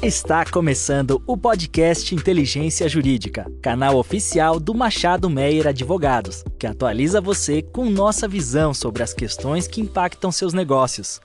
Está começando o podcast Inteligência Jurídica, canal oficial do Machado Meyer Advogados, que atualiza você com nossa visão sobre as questões que impactam seus negócios.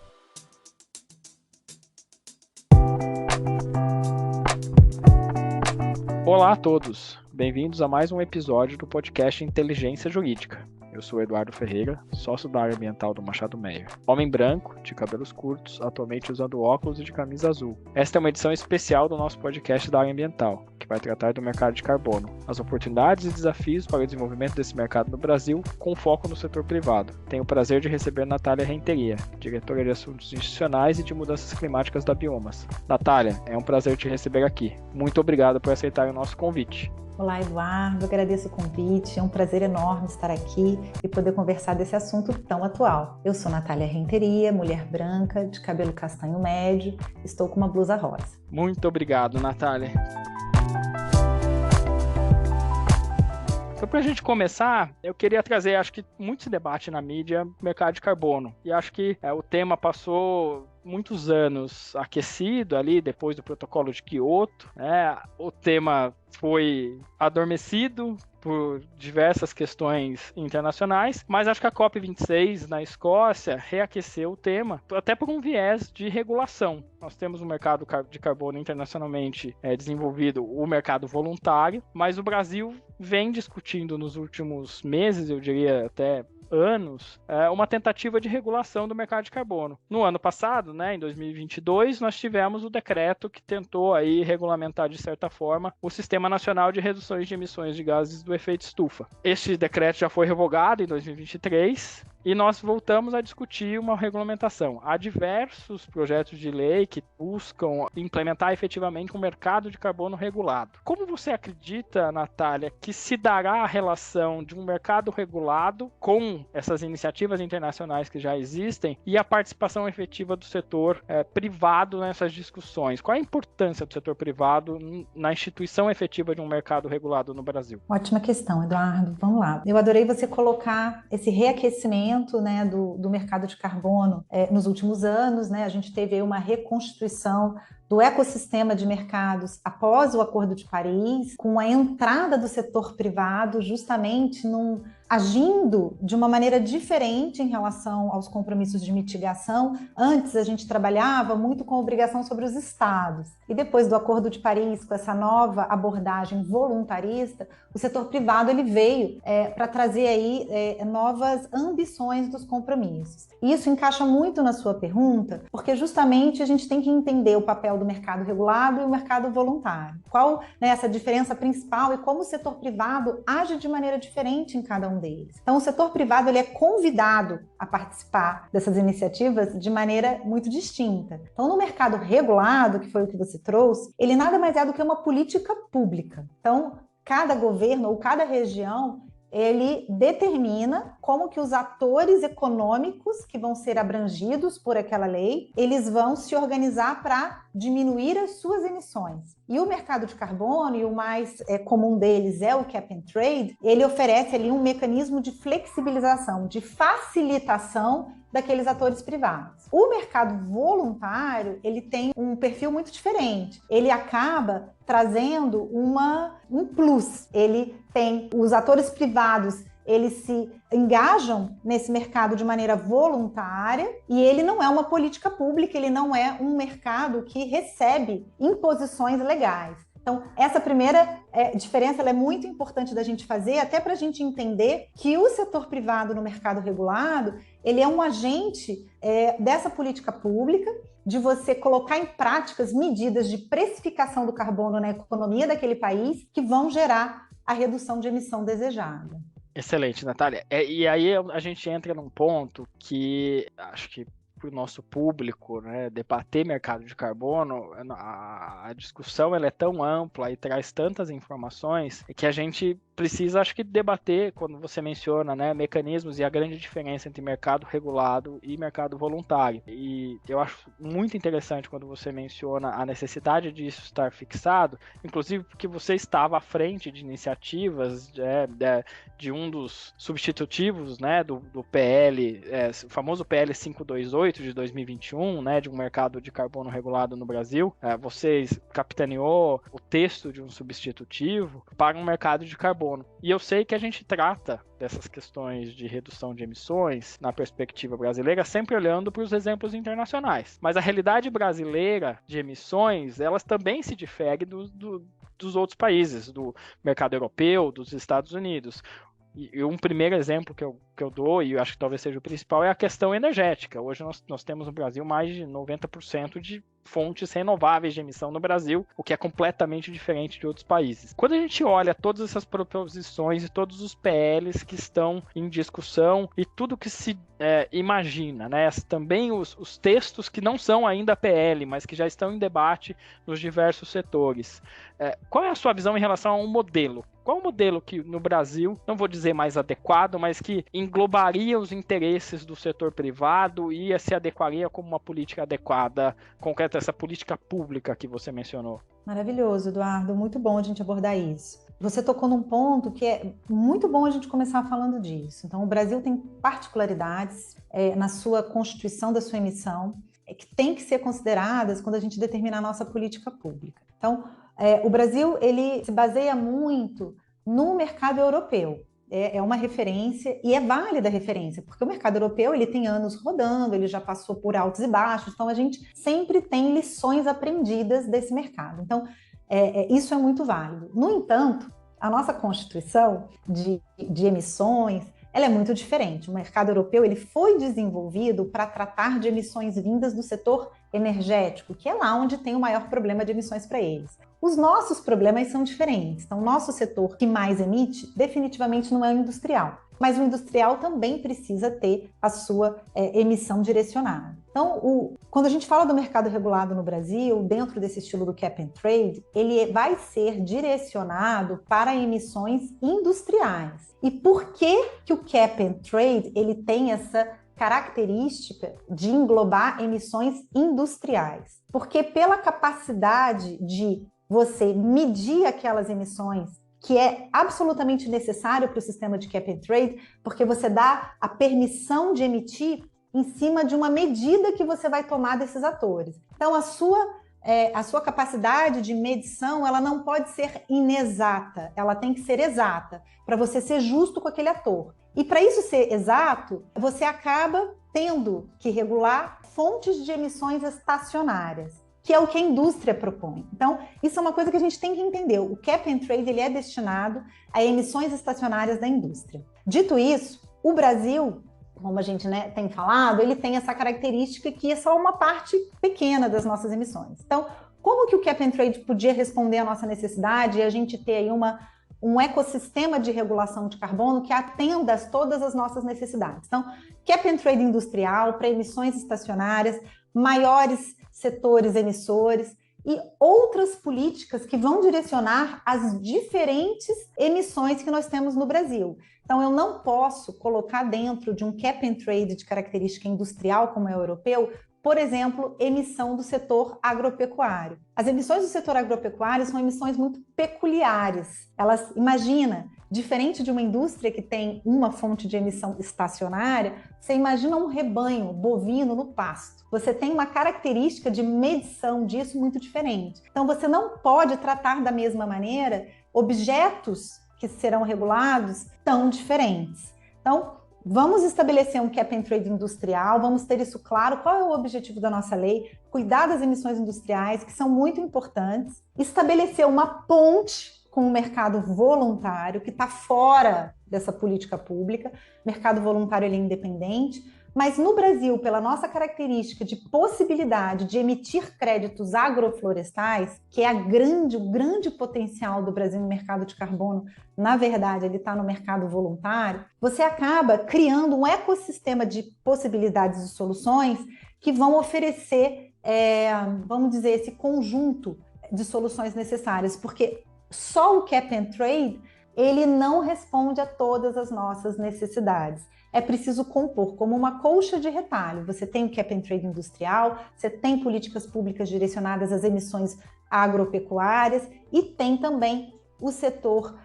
Olá a todos, bem-vindos a mais um episódio do podcast Inteligência Jurídica. Eu sou Eduardo Ferreira, sócio da área ambiental do Machado Meyer. Homem branco, de cabelos curtos, atualmente usando óculos e de camisa azul. Esta é uma edição especial do nosso podcast da área ambiental, que vai tratar do mercado de carbono, as oportunidades e desafios para o desenvolvimento desse mercado no Brasil, com foco no setor privado. Tenho o prazer de receber Natália Renteria, diretora de Assuntos Institucionais e de Mudanças Climáticas da Biomas. Natália, é um prazer te receber aqui. Muito obrigado por aceitar o nosso convite. Olá, Eduardo, agradeço o convite, é um prazer enorme estar aqui e poder conversar desse assunto tão atual. Eu sou Natália Renteria, mulher branca, de cabelo castanho médio, estou com uma blusa rosa. Muito obrigado, Natália. Então, para a gente começar, eu queria trazer, acho que muito se debate na mídia, mercado de carbono. E acho que o tema passou muitos anos aquecido ali, depois do protocolo de Kyoto, né? O tema foi adormecido por diversas questões internacionais, mas acho que a COP26 na Escócia reaqueceu o tema, até por um viés de regulação. Nós temos um mercado de carbono internacionalmente desenvolvido, o mercado voluntário, mas o Brasil vem discutindo nos últimos meses, eu diria até anos, uma tentativa de regulação do mercado de carbono. No ano passado, em 2022, nós tivemos o decreto que tentou aí regulamentar, de certa forma, o Sistema Nacional de Reduções de Emissões de Gases do Efeito Estufa. Este decreto já foi revogado em 2023, e nós voltamos a discutir uma regulamentação. Há diversos projetos de lei que buscam implementar efetivamente um mercado de carbono regulado. Como você acredita, Natália, que se dará a relação de um mercado regulado com essas iniciativas internacionais que já existem e a participação efetiva do setor privado nessas discussões? Qual a importância do setor privado na instituição efetiva de um mercado regulado no Brasil? Ótima questão, Eduardo. Vamos lá. Eu adorei você colocar esse reaquecimento do mercado de carbono nos últimos anos. A gente teve aí uma reconstituição do ecossistema de mercados após o Acordo de Paris, com a entrada do setor privado justamente agindo de uma maneira diferente em relação aos compromissos de mitigação. Antes a gente trabalhava muito com obrigação sobre os estados, e depois do Acordo de Paris, com essa nova abordagem voluntarista, o setor privado ele veio para trazer aí novas ambições dos compromissos. E isso encaixa muito na sua pergunta, porque justamente a gente tem que entender o papel do mercado regulado e o mercado voluntário. Qual essa diferença principal e como o setor privado age de maneira diferente em cada um deles. Então, o setor privado ele é convidado a participar dessas iniciativas de maneira muito distinta. Então, no mercado regulado, que foi o que você trouxe, ele nada mais é do que uma política pública. Então, cada governo ou cada região ele determina como que os atores econômicos que vão ser abrangidos por aquela lei, eles vão se organizar para diminuir as suas emissões. E o mercado de carbono, e o mais comum deles é o Cap and Trade, ele oferece ali um mecanismo de flexibilização, de facilitação daqueles atores privados. O mercado voluntário, ele tem um perfil muito diferente. Ele acaba trazendo um plus. Ele tem os atores privados, eles se engajam nesse mercado de maneira voluntária, e ele não é uma política pública, ele não é um mercado que recebe imposições legais. Então, essa primeira diferença ela é muito importante da gente fazer, até para a gente entender que o setor privado no mercado regulado, ele é um agente dessa política pública, de você colocar em práticas medidas de precificação do carbono na economia daquele país que vão gerar a redução de emissão desejada. Excelente, Natália. E aí a gente entra num ponto que acho que para o nosso público, debater mercado de carbono, a discussão ela é tão ampla e traz tantas informações que a gente precisa, acho que, debater, quando você menciona, mecanismos e a grande diferença entre mercado regulado e mercado voluntário. E eu acho muito interessante quando você menciona a necessidade disso estar fixado, inclusive porque você estava à frente de iniciativas de um dos substitutivos, do PL, o famoso PL 528, 18 de 2021, né, de um mercado de carbono regulado no Brasil, vocês capitaneou o texto de um substitutivo para um mercado de carbono. E eu sei que a gente trata dessas questões de redução de emissões na perspectiva brasileira, sempre olhando para os exemplos internacionais. Mas a realidade brasileira de emissões, elas também se diferem dos outros países, do mercado europeu, dos Estados Unidos. E um primeiro exemplo que eu dou, e eu acho que talvez seja o principal, é a questão energética. Hoje nós temos no Brasil mais de 90% de fontes renováveis de emissão no Brasil, o que é completamente diferente de outros países. Quando a gente olha todas essas proposições e todos os PLs que estão em discussão e tudo que se imagina, né? Também os textos que não são ainda PL, mas que já estão em debate nos diversos setores. Qual é a sua visão em relação a um modelo? Qual o modelo que no Brasil, não vou dizer mais adequado, mas que englobaria os interesses do setor privado e se adequaria como uma política adequada, concreta, essa política pública que você mencionou? Maravilhoso, Eduardo. Muito bom a gente abordar isso. Você tocou num ponto que é muito bom a gente começar falando disso. Então, o Brasil tem particularidades na sua constituição da sua emissão, que tem que ser consideradas quando a gente determinar a nossa política pública. Então, o Brasil ele se baseia muito no mercado europeu. É uma referência, e é válida a referência, porque o mercado europeu ele tem anos rodando, ele já passou por altos e baixos, então a gente sempre tem lições aprendidas desse mercado. Então, isso é muito válido. No entanto, a nossa Constituição de emissões, ela é muito diferente. O mercado europeu ele foi desenvolvido para tratar de emissões vindas do setor energético, que é lá onde tem o maior problema de emissões para eles. Os nossos problemas são diferentes. Então, o nosso setor que mais emite definitivamente não é o industrial, mas o industrial também precisa ter a sua emissão direcionada. Então, quando a gente fala do mercado regulado no Brasil, dentro desse estilo do Cap and Trade, ele vai ser direcionado para emissões industriais. E por que o Cap and Trade ele tem essa característica de englobar emissões industriais? Porque pela capacidade de você medir aquelas emissões, que é absolutamente necessário para o sistema de Cap and Trade, porque você dá a permissão de emitir em cima de uma medida que você vai tomar desses atores. Então, a sua capacidade de medição, ela não pode ser inexata, ela tem que ser exata, para você ser justo com aquele ator. E para isso ser exato, você acaba tendo que regular fontes de emissões estacionárias, que é o que a indústria propõe. Então, isso é uma coisa que a gente tem que entender. O Cap and Trade ele é destinado a emissões estacionárias da indústria. Dito isso, o Brasil, como a gente tem falado, ele tem essa característica que é só uma parte pequena das nossas emissões. Então, como que o Cap and Trade podia responder à nossa necessidade e a gente ter aí um ecossistema de regulação de carbono que atenda a todas as nossas necessidades? Então, Cap and Trade industrial para emissões estacionárias, maiores setores emissores e outras políticas que vão direcionar as diferentes emissões que nós temos no Brasil. Então, eu não posso colocar dentro de um Cap and Trade de característica industrial, como é o europeu, por exemplo, emissão do setor agropecuário. As emissões do setor agropecuário são emissões muito peculiares. Imagina, diferente de uma indústria que tem uma fonte de emissão estacionária, você imagina um rebanho bovino no pasto. Você tem uma característica de medição disso muito diferente. Então, você não pode tratar da mesma maneira objetos que serão regulados tão diferentes. Então, vamos estabelecer um Cap and Trade industrial, vamos ter isso claro, qual é o objetivo da nossa lei, cuidar das emissões industriais, que são muito importantes, estabelecer uma ponte com o mercado voluntário, que está fora dessa política pública. O mercado voluntário ele é independente, mas no Brasil, pela nossa característica de possibilidade de emitir créditos agroflorestais, que é o grande potencial do Brasil no mercado de carbono, na verdade, ele está no mercado voluntário, você acaba criando um ecossistema de possibilidades e soluções que vão oferecer, vamos dizer, esse conjunto de soluções necessárias, porque só o Cap and Trade, ele não responde a todas as nossas necessidades. É preciso compor como uma colcha de retalho. Você tem o Cap and Trade industrial, você tem políticas públicas direcionadas às emissões agropecuárias e tem também o setor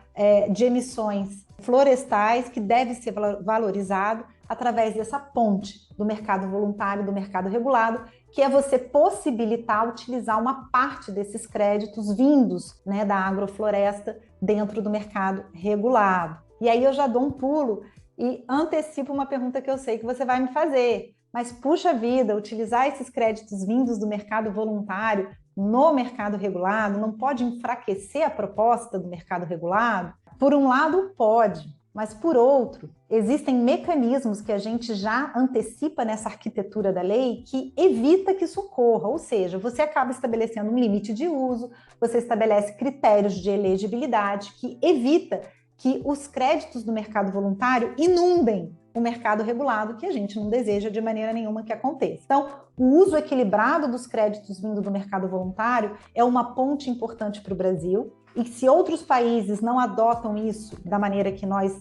de emissões florestais, que deve ser valorizado através dessa ponte do mercado voluntário e do mercado regulado, que é você possibilitar utilizar uma parte desses créditos vindos, né, da agrofloresta dentro do mercado regulado. E aí eu já dou um pulo e antecipo uma pergunta que eu sei que você vai me fazer. Mas, puxa vida, utilizar esses créditos vindos do mercado voluntário no mercado regulado não pode enfraquecer a proposta do mercado regulado? Por um lado, pode, mas por outro, existem mecanismos que a gente já antecipa nessa arquitetura da lei que evita que isso ocorra, ou seja, você acaba estabelecendo um limite de uso, você estabelece critérios de elegibilidade que evita que os créditos do mercado voluntário inundem o mercado regulado, que a gente não deseja de maneira nenhuma que aconteça. Então, o uso equilibrado dos créditos vindo do mercado voluntário é uma ponte importante para o Brasil, e se outros países não adotam isso da maneira que nós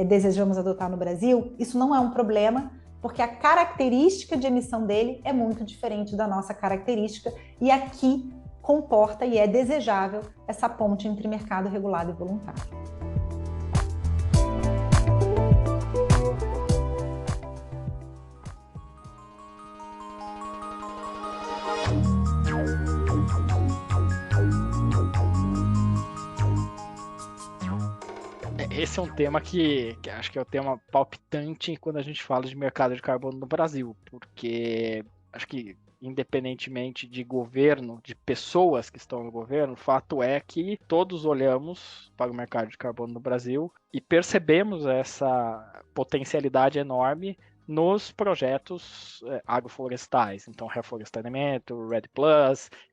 desejamos adotar no Brasil, isso não é um problema, porque a característica de emissão dele é muito diferente da nossa característica, e aqui comporta e é desejável essa ponte entre mercado regulado e voluntário. Esse é um tema que acho que é o tema palpitante quando a gente fala de mercado de carbono no Brasil, porque acho que independentemente de governo, de pessoas que estão no governo, o fato é que todos olhamos para o mercado de carbono no Brasil e percebemos essa potencialidade enorme nos projetos agroflorestais, então reflorestamento, REDD+,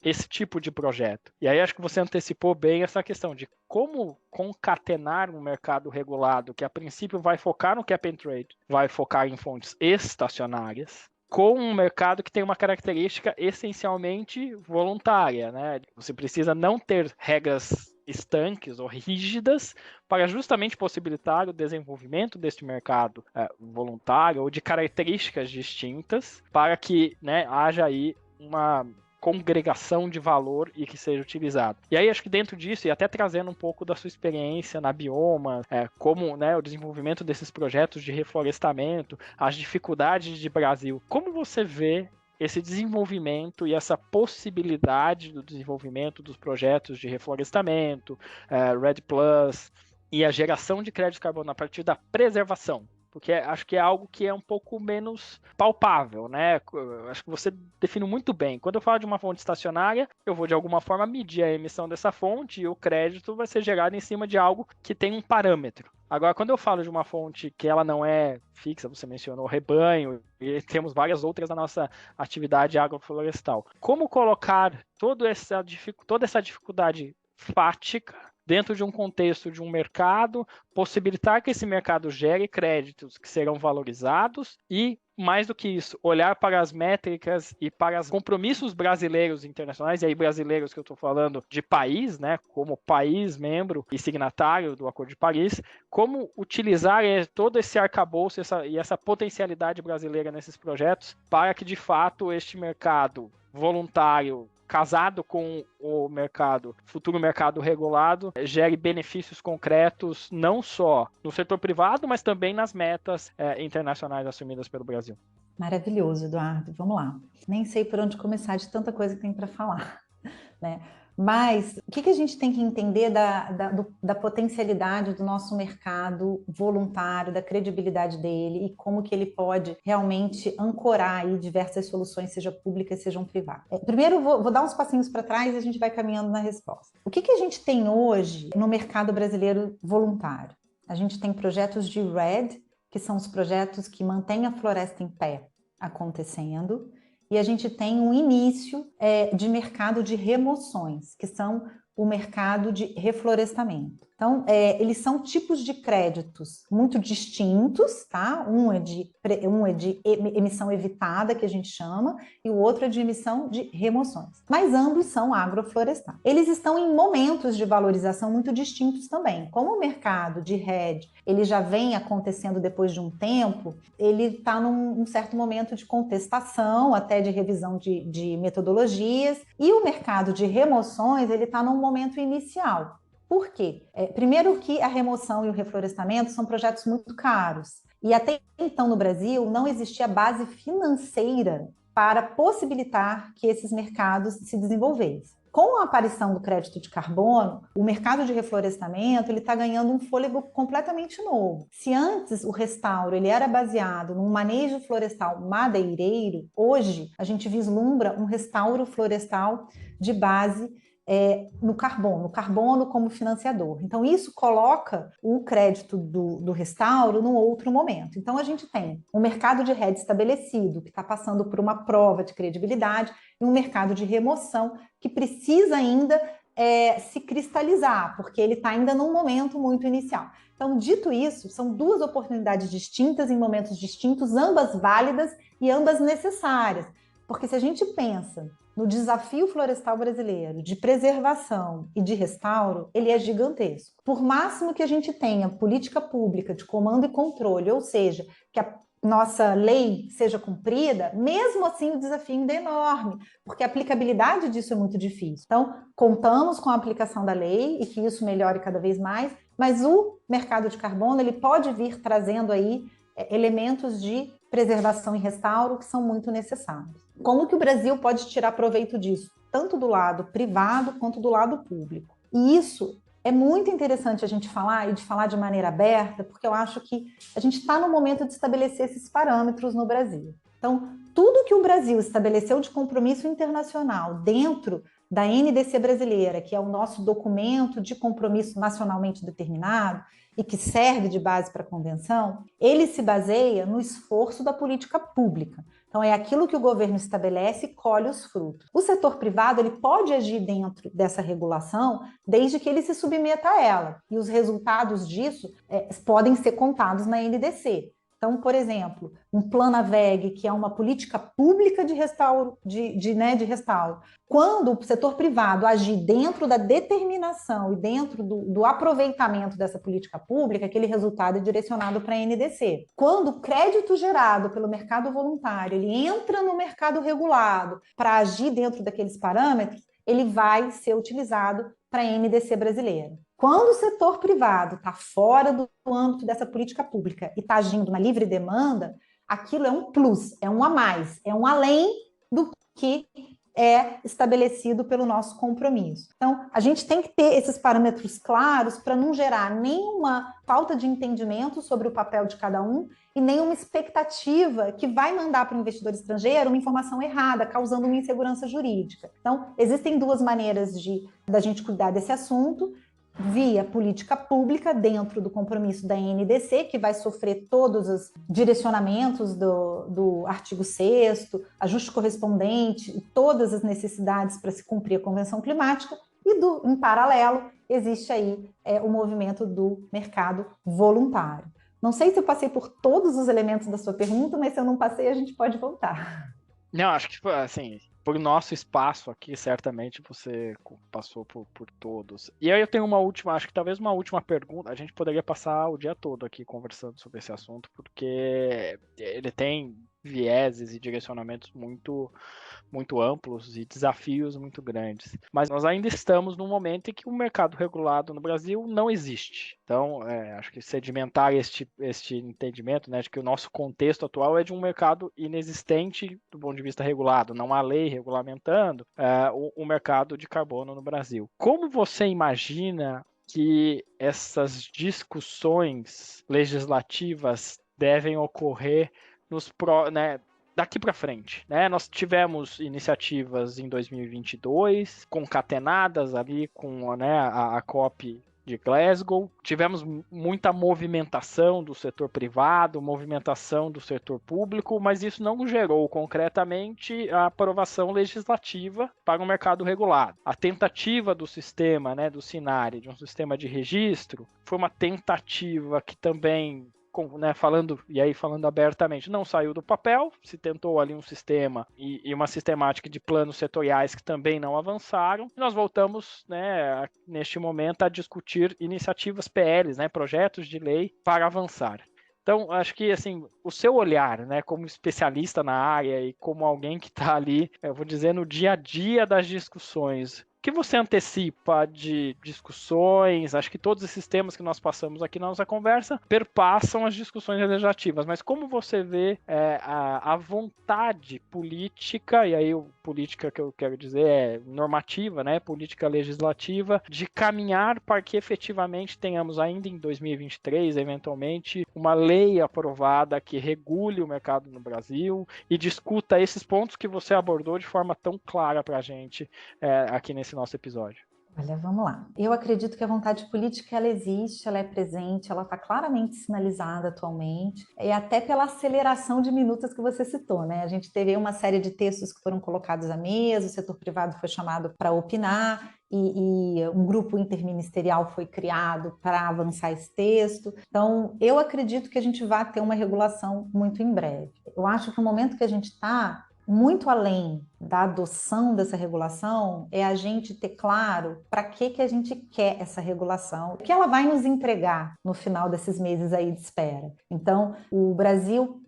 esse tipo de projeto. E aí acho que você antecipou bem essa questão de como concatenar um mercado regulado que a princípio vai focar no cap and trade, vai focar em fontes estacionárias, com um mercado que tem uma característica essencialmente voluntária, né? Você precisa não ter regras estanques ou rígidas para justamente possibilitar o desenvolvimento deste mercado voluntário ou de características distintas para que, né, haja aí uma congregação de valor e que seja utilizado. E aí acho que dentro disso, e até trazendo um pouco da sua experiência na Bioma, como, né, o desenvolvimento desses projetos de reflorestamento, as dificuldades de Brasil, como você vê esse desenvolvimento e essa possibilidade do desenvolvimento dos projetos de reflorestamento, REDD+, e a geração de crédito de carbono a partir da preservação? Porque acho que é algo que é um pouco menos palpável, né? Acho que você define muito bem. Quando eu falo de uma fonte estacionária, eu vou de alguma forma medir a emissão dessa fonte e o crédito vai ser gerado em cima de algo que tem um parâmetro. Agora, quando eu falo de uma fonte que ela não é fixa, você mencionou rebanho, e temos várias outras na nossa atividade agroflorestal. Como colocar toda essa dificuldade fática dentro de um contexto de um mercado, possibilitar que esse mercado gere créditos que serão valorizados e, mais do que isso, olhar para as métricas e para os compromissos brasileiros e internacionais, e aí brasileiros que eu estou falando de país, né, como país membro e signatário do Acordo de Paris, como utilizar todo esse arcabouço e essa potencialidade brasileira nesses projetos para que, de fato, este mercado voluntário casado com o futuro mercado regulado, gere benefícios concretos não só no setor privado, mas também nas metas internacionais assumidas pelo Brasil. Maravilhoso, Eduardo. Vamos lá. Nem sei por onde começar de tanta coisa que tem para falar, né? Mas o que a gente tem que entender da potencialidade do nosso mercado voluntário, da credibilidade dele e como que ele pode realmente ancorar aí diversas soluções, seja públicas, sejam privadas. Primeiro, vou dar uns passinhos para trás e a gente vai caminhando na resposta. O que a gente tem hoje no mercado brasileiro voluntário? A gente tem projetos de REDD, que são os projetos que mantêm a floresta em pé acontecendo, e a gente tem um início de mercado de remoções, que são o mercado de reflorestamento. Então, eles são tipos de créditos muito distintos, tá? Um é de emissão evitada, que a gente chama, e o outro é de emissão de remoções. Mas ambos são agroflorestais. Eles estão em momentos de valorização muito distintos também. Como o mercado de REDD, ele já vem acontecendo depois de um tempo, ele está num certo momento de contestação, até de revisão de metodologias, e o mercado de remoções, ele está num momento inicial. Por quê? Primeiro que a remoção e o reflorestamento são projetos muito caros. E até então, no Brasil, não existia base financeira para possibilitar que esses mercados se desenvolvessem. Com a aparição do crédito de carbono, o mercado de reflorestamento está ganhando um fôlego completamente novo. Se antes o restauro ele era baseado num manejo florestal madeireiro, hoje a gente vislumbra um restauro florestal de base no carbono como financiador. Então, isso coloca o crédito do restauro num outro momento. Então, a gente tem um mercado de RED estabelecido, que está passando por uma prova de credibilidade, e um mercado de remoção que precisa ainda se cristalizar, porque ele está ainda num momento muito inicial. Então, dito isso, são duas oportunidades distintas em momentos distintos, ambas válidas e ambas necessárias. Porque se a gente pensa no desafio florestal brasileiro de preservação e de restauro, ele é gigantesco. Por máximo que a gente tenha política pública de comando e controle, ou seja, que a nossa lei seja cumprida, mesmo assim o desafio ainda é enorme, porque a aplicabilidade disso é muito difícil. Então, contamos com a aplicação da lei e que isso melhore cada vez mais, mas o mercado de carbono ele pode vir trazendo aí elementos de preservação e restauro que são muito necessários. Como que o Brasil pode tirar proveito disso? Tanto do lado privado quanto do lado público. E isso é muito interessante a gente falar e de falar de maneira aberta, porque eu acho que a gente está no momento de estabelecer esses parâmetros no Brasil. Então, tudo que o Brasil estabeleceu de compromisso internacional dentro da NDC brasileira, que é o nosso documento de compromisso nacionalmente determinado e que serve de base para a convenção, ele se baseia no esforço da política pública. Então, é aquilo que o governo estabelece e colhe os frutos. O setor privado ele pode agir dentro dessa regulação desde que ele se submeta a ela. E os resultados disso podem ser contados na NDC. Então, por exemplo, um Planaveg, que é uma política pública de restauro, de restauro. Quando o setor privado agir dentro da determinação e dentro do aproveitamento dessa política pública, aquele resultado é direcionado para a NDC. Quando o crédito gerado pelo mercado voluntário ele entra no mercado regulado para agir dentro daqueles parâmetros, ele vai ser utilizado para a NDC brasileira. Quando o setor privado está fora do âmbito dessa política pública e está agindo na livre demanda, aquilo é um plus, é um a mais, é um além do que é estabelecido pelo nosso compromisso. Então, a gente tem que ter esses parâmetros claros para não gerar nenhuma falta de entendimento sobre o papel de cada um e nenhuma expectativa que vai mandar para o investidor estrangeiro uma informação errada, causando uma insegurança jurídica. Então, existem duas maneiras da gente cuidar desse assunto, via política pública dentro do compromisso da NDC, que vai sofrer todos os direcionamentos do artigo 6º, ajuste correspondente e todas as necessidades para se cumprir a Convenção Climática, e em paralelo existe aí o movimento do mercado voluntário. Não sei se eu passei por todos os elementos da sua pergunta, mas se eu não passei, a gente pode voltar. Não, acho que, assim, por nosso espaço aqui, certamente você passou por todos. E aí eu tenho uma última, acho que talvez uma última pergunta. A gente poderia passar o dia todo aqui conversando sobre esse assunto, porque ele tem vieses e direcionamentos muito amplos e desafios muito grandes. Mas nós ainda estamos num momento em que o mercado regulado no Brasil não existe. Então, acho que sedimentar este entendimento, né, de que o nosso contexto atual é de um mercado inexistente do ponto de vista regulado, não há lei regulamentando o mercado de carbono no Brasil. Como você imagina que essas discussões legislativas devem ocorrer daqui para frente, né? Nós tivemos iniciativas em 2022, concatenadas ali com a COP de Glasgow. Tivemos muita movimentação do setor privado, movimentação do setor público, mas isso não gerou concretamente a aprovação legislativa para o mercado regulado. A tentativa do sistema, do SINARE, de um sistema de registro, foi uma tentativa que também, falando abertamente, não saiu do papel, se tentou ali um sistema e uma sistemática de planos setoriais que também não avançaram, e nós voltamos, neste momento, a discutir iniciativas PLs, projetos de lei para avançar. Então, acho que, assim, o seu olhar, como especialista na área e como alguém que está ali, eu vou dizer, no dia a dia das discussões, que você antecipa de discussões? Acho que todos esses temas que nós passamos aqui na nossa conversa perpassam as discussões legislativas, mas como você vê a vontade política, e aí política que eu quero dizer é normativa, né, política legislativa, de caminhar para que efetivamente tenhamos ainda em 2023, eventualmente, uma lei aprovada que regule o mercado no Brasil e discuta esses pontos que você abordou de forma tão clara para a gente aqui nesse nosso episódio? Olha, vamos lá. Eu acredito que a vontade política, ela existe, ela é presente, ela está claramente sinalizada atualmente, e até pela aceleração de minutas que você citou, né? A gente teve uma série de textos que foram colocados à mesa, o setor privado foi chamado para opinar, e um grupo interministerial foi criado para avançar esse texto. Então, eu acredito que a gente vai ter uma regulação muito em breve. Eu acho que o momento que a gente está, muito além da adoção dessa regulação, é a gente ter claro para que a gente quer essa regulação, o que ela vai nos entregar no final desses meses aí de espera. Então, o Brasil,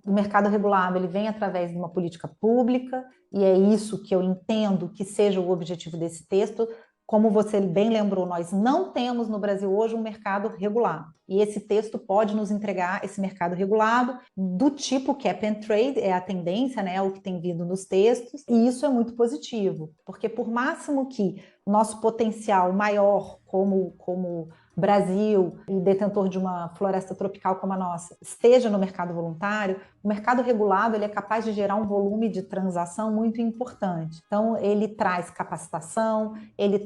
o mercado regulado, ele vem através de uma política pública, e é isso que eu entendo que seja o objetivo desse texto. Como você bem lembrou, nós não temos no Brasil hoje um mercado regulado. E esse texto pode nos entregar esse mercado regulado do tipo cap and trade, é a tendência, né, o que tem vindo nos textos, e isso é muito positivo, porque por máximo que o nosso potencial maior como Brasil e detentor de uma floresta tropical como a nossa esteja no mercado voluntário, o mercado regulado ele é capaz de gerar um volume de transação muito importante. Então, ele traz capacitação, ele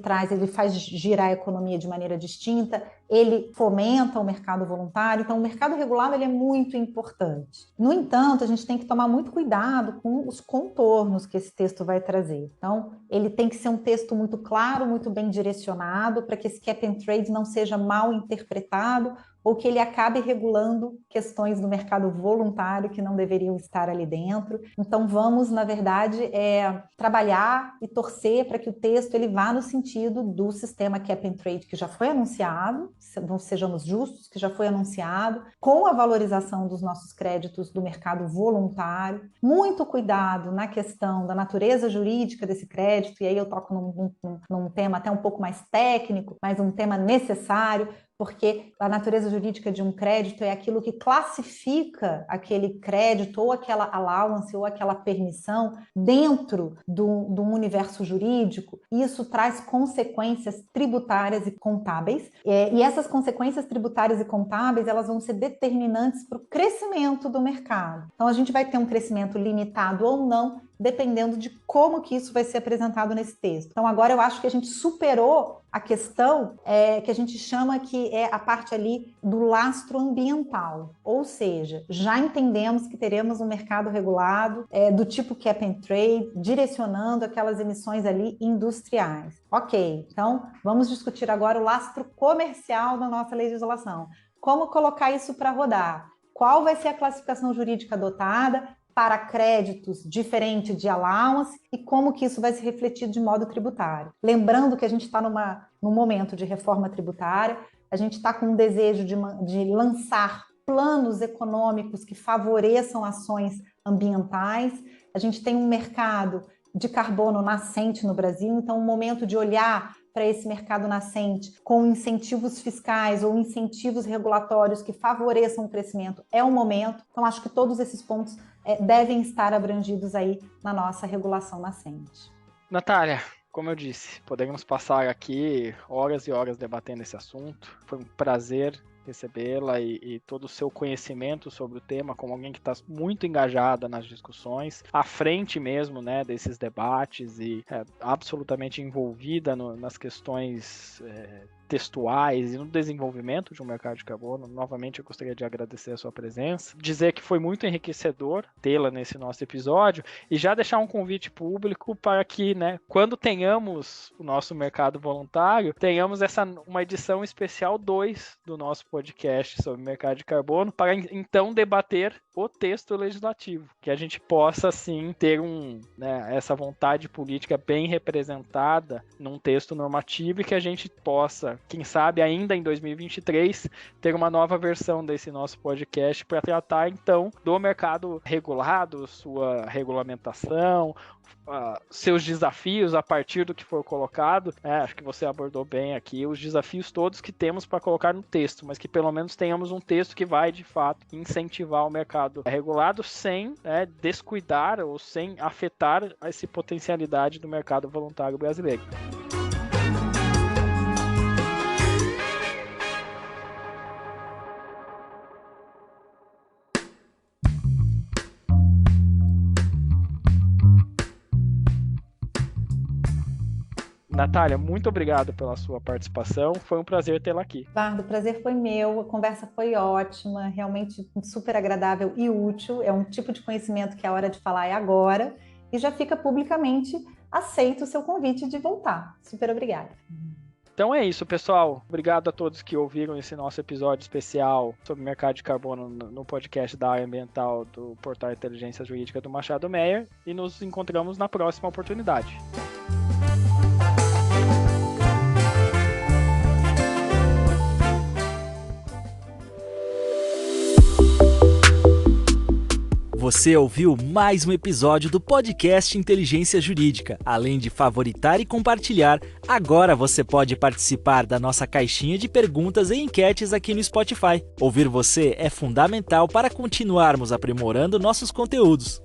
faz girar a economia de maneira distinta, ele fomenta o mercado voluntário. Então, o mercado regulado ele é muito importante. No entanto, a gente tem que tomar muito cuidado com os contornos que esse texto vai trazer. Então, ele tem que ser um texto muito claro, muito bem direcionado, para que esse cap and trade não seja mal interpretado ou que ele acabe regulando questões do mercado voluntário que não deveriam estar ali dentro. Então, vamos, na verdade, trabalhar e torcer para que o texto ele vá no sentido do sistema cap and trade que já foi anunciado, sejamos justos, que já foi anunciado, com a valorização dos nossos créditos do mercado voluntário. Muito cuidado na questão da natureza jurídica desse crédito, e aí eu toco num tema até um pouco mais técnico, mas um tema necessário, porque a natureza jurídica de um crédito é aquilo que classifica aquele crédito ou aquela allowance ou aquela permissão dentro do universo jurídico, e isso traz consequências tributárias e contábeis, e essas consequências tributárias e contábeis elas vão ser determinantes para o crescimento do mercado. Então a gente vai ter um crescimento limitado ou não, dependendo de como que isso vai ser apresentado nesse texto. Então agora eu acho que a gente superou a questão que a gente chama que é a parte ali do lastro ambiental, ou seja, já entendemos que teremos um mercado regulado do tipo cap and trade, direcionando aquelas emissões ali industriais. Ok, então vamos discutir agora o lastro comercial da nossa legislação. Como colocar isso para rodar? Qual vai ser a classificação jurídica adotada para créditos diferente de allowance e como que isso vai se refletir de modo tributário. Lembrando que a gente está num momento de reforma tributária, a gente está com um desejo de lançar planos econômicos que favoreçam ações ambientais, a gente tem um mercado de carbono nascente no Brasil, então o momento de olhar para esse mercado nascente com incentivos fiscais ou incentivos regulatórios que favoreçam o crescimento é o momento. Então, acho que todos esses pontos devem estar abrangidos aí na nossa regulação nascente. Natália, como eu disse, podemos passar aqui horas e horas debatendo esse assunto. Foi um prazer recebê-la e todo o seu conhecimento sobre o tema, como alguém que está muito engajada nas discussões, à frente mesmo, né, desses debates e absolutamente envolvida nas questões textuais e no desenvolvimento de um mercado de carbono. Novamente, eu gostaria de agradecer a sua presença, dizer que foi muito enriquecedor tê-la nesse nosso episódio e já deixar um convite público para que, né, quando tenhamos o nosso mercado voluntário, tenhamos uma edição especial 2 do nosso podcast sobre mercado de carbono, para então debater o texto legislativo, que a gente possa, sim, ter essa vontade política bem representada num texto normativo e que a gente possa, quem sabe, ainda em 2023, ter uma nova versão desse nosso podcast para tratar, então, do mercado regulado, sua regulamentação, seus desafios a partir do que for colocado. Acho que você abordou bem aqui os desafios todos que temos para colocar no texto, mas que pelo menos tenhamos um texto que vai, de fato, incentivar o mercado regulado sem descuidar ou sem afetar essa potencialidade do mercado voluntário brasileiro. Natália, muito obrigado pela sua participação. Foi um prazer tê-la aqui. Bardo, o prazer foi meu, a conversa foi ótima, realmente super agradável e útil. É um tipo de conhecimento que a hora de falar é agora. E já fica publicamente aceito o seu convite de voltar. Super obrigada. Então é isso, pessoal. Obrigado a todos que ouviram esse nosso episódio especial sobre o mercado de carbono no podcast da área ambiental do Portal Inteligência Jurídica do Machado Meyer. E nos encontramos na próxima oportunidade. Você ouviu mais um episódio do podcast Inteligência Jurídica. Além de favoritar e compartilhar, agora você pode participar da nossa caixinha de perguntas e enquetes aqui no Spotify. Ouvir você é fundamental para continuarmos aprimorando nossos conteúdos.